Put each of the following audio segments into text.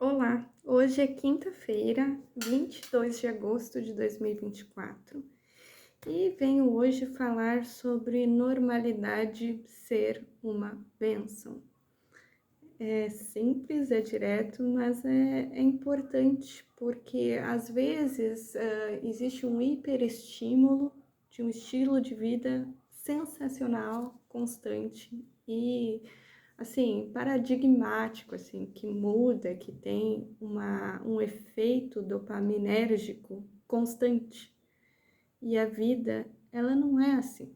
Olá, hoje é quinta-feira, 22 de agosto de 2024 e venho hoje falar sobre normalidade ser uma bênção. É simples, é direto, mas é importante porque às vezes existe um hiperestímulo de um estilo de vida sensacional, constante e assim, paradigmático, assim, que muda, que tem um efeito dopaminérgico constante. E a vida, ela não é assim.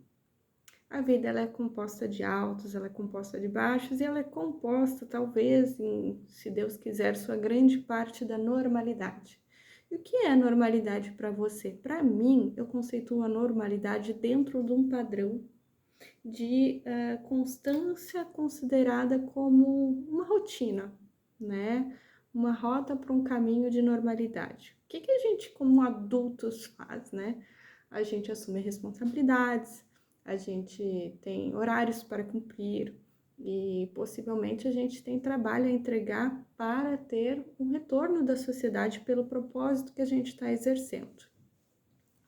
A vida, ela é composta de altos, ela é composta de baixos, e ela é composta, talvez, se Deus quiser, sua grande parte da normalidade. E o que é normalidade para você? Para mim, eu conceituo a normalidade dentro de um padrão de constância considerada como uma rotina, né? Uma rota para um caminho de normalidade. O que a gente, como adultos, faz, né? A gente assume responsabilidades, a gente tem horários para cumprir e possivelmente a gente tem trabalho a entregar para ter um retorno da sociedade pelo propósito que a gente está exercendo.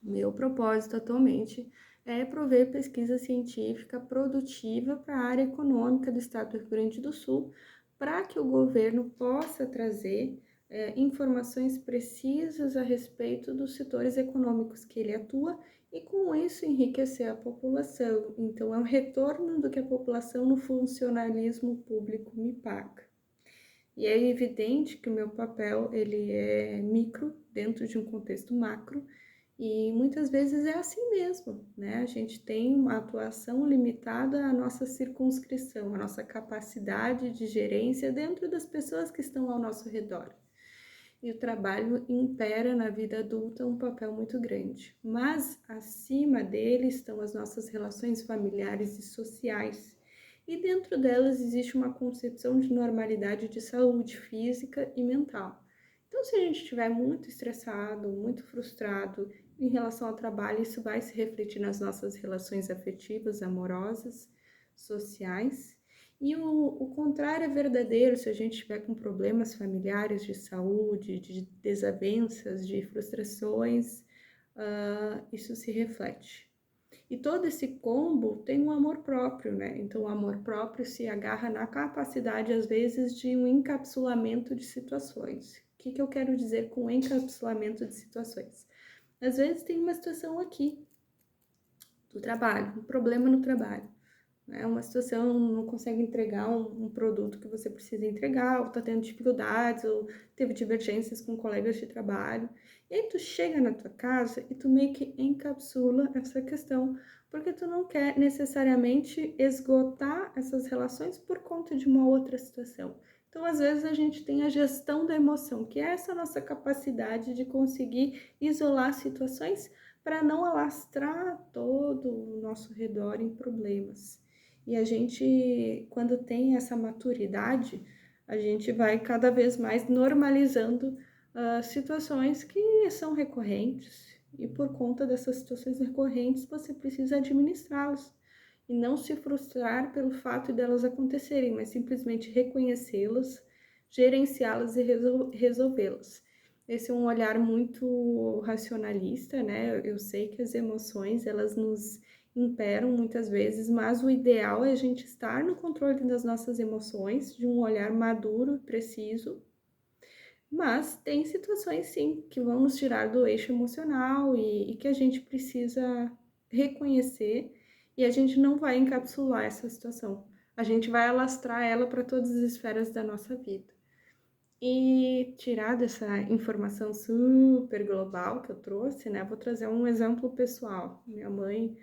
Meu propósito atualmente é prover pesquisa científica produtiva para a área econômica do estado do Rio Grande do Sul, para que o governo possa trazer informações precisas a respeito dos setores econômicos que ele atua e, com isso, enriquecer a população. Então, é um retorno do que a população no funcionalismo público me paga. E é evidente que o meu papel ele é micro dentro de um contexto macro e muitas vezes é assim mesmo, né? A gente tem uma atuação limitada à nossa circunscrição, à nossa capacidade de gerência dentro das pessoas que estão ao nosso redor. E o trabalho impera na vida adulta um papel muito grande. Mas acima dele estão as nossas relações familiares e sociais. E dentro delas existe uma concepção de normalidade de saúde física e mental. Então, se a gente estiver muito estressado, muito frustrado em relação ao trabalho, isso vai se refletir nas nossas relações afetivas, amorosas, sociais. E o contrário é verdadeiro se a gente estiver com problemas familiares de saúde, de desavenças, de frustrações, isso se reflete. E todo esse combo tem um amor próprio, né? Então, o amor próprio se agarra na capacidade, às vezes, de um encapsulamento de situações. O que eu quero dizer com encapsulamento de situações? Às vezes tem uma situação aqui do trabalho, um problema no trabalho, né? Uma situação, não consegue entregar um produto que você precisa entregar, ou tá tendo dificuldades, ou teve divergências com colegas de trabalho. E aí tu chega na tua casa e tu meio que encapsula essa questão, porque tu não quer necessariamente esgotar essas relações por conta de uma outra situação. Então, às vezes, a gente tem a gestão da emoção, que é essa nossa capacidade de conseguir isolar situações para não alastrar todo o nosso redor em problemas. E a gente, quando tem essa maturidade, a gente vai cada vez mais normalizando situações que são recorrentes. E por conta dessas situações recorrentes, você precisa administrá-las. E não se frustrar pelo fato de elas acontecerem, mas simplesmente reconhecê-las, gerenciá-las e resolvê-las. Esse é um olhar muito racionalista, né? Eu sei que as emoções, elas nos imperam muitas vezes, mas o ideal é a gente estar no controle das nossas emoções, de um olhar maduro, preciso, mas tem situações sim que vão nos tirar do eixo emocional e que a gente precisa reconhecer e a gente não vai encapsular essa situação. A gente vai alastrar ela para todas as esferas da nossa vida. E tirar dessa informação super global que eu trouxe, né? Vou trazer um exemplo pessoal. Minha mãe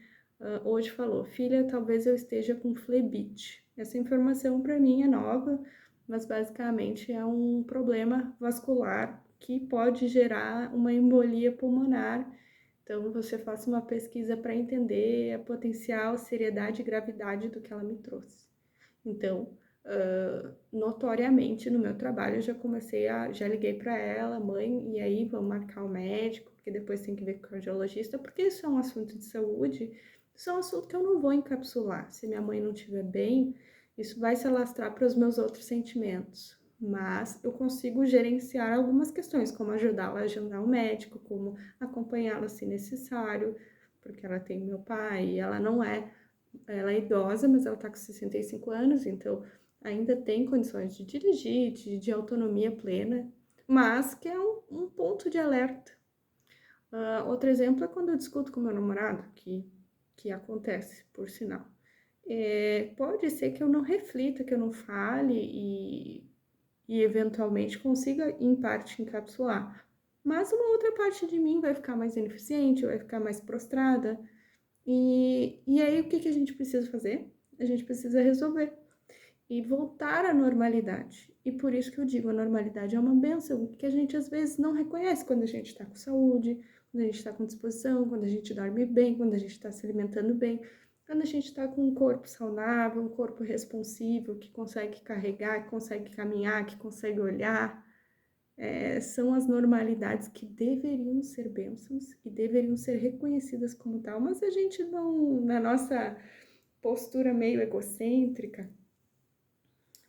hoje falou: filha, talvez eu esteja com flebite. Essa informação para mim é nova, mas basicamente é um problema vascular que pode gerar uma embolia pulmonar. Então, você faça uma pesquisa para entender a potencial seriedade e gravidade do que ela me trouxe. Então, notoriamente no meu trabalho eu já liguei para ela, mãe, e aí vamos marcar o médico, porque depois tem que ver com o cardiologista, porque isso é um assunto de saúde, isso é um assunto que eu não vou encapsular. Se minha mãe não estiver bem, isso vai se alastrar para os meus outros sentimentos. mas eu consigo gerenciar algumas questões, como ajudá-la a agendar o médico, como acompanhá-la se necessário, porque ela tem meu pai e ela é idosa, mas ela tá com 65 anos, então ainda tem condições de dirigir, de autonomia plena, mas que é um ponto de alerta. Outro exemplo é quando eu discuto com meu namorado, que acontece, por sinal. Pode ser que eu não reflita, que eu não fale e eventualmente consiga, em parte, encapsular. Mas uma outra parte de mim vai ficar mais ineficiente, vai ficar mais prostrada. E aí, o que a gente precisa fazer? A gente precisa resolver e voltar à normalidade. E por isso que eu digo, a normalidade é uma bênção que a gente às vezes não reconhece quando a gente está com saúde, quando a gente está com disposição, quando a gente dorme bem, quando a gente está se alimentando bem, quando a gente está com um corpo saudável, um corpo responsivo, que consegue carregar, que consegue caminhar, que consegue olhar. São as normalidades que deveriam ser bênçãos e deveriam ser reconhecidas como tal, mas a gente não, na nossa postura meio egocêntrica,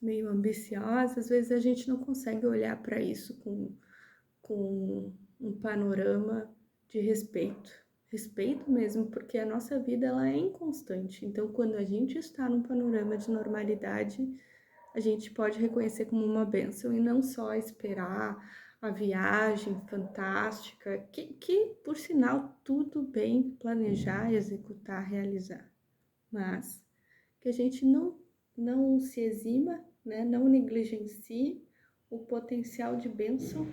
meio ambiciosa, às vezes a gente não consegue olhar para isso com um panorama de respeito. Respeito mesmo, porque a nossa vida ela é inconstante. Então, quando a gente está num panorama de normalidade, a gente pode reconhecer como uma bênção e não só esperar a viagem fantástica, que por sinal, tudo bem planejar, executar, realizar. Mas que a gente não se exima, né, não negligencie o potencial de bênção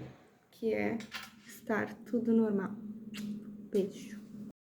que é estar tudo normal. Beijo.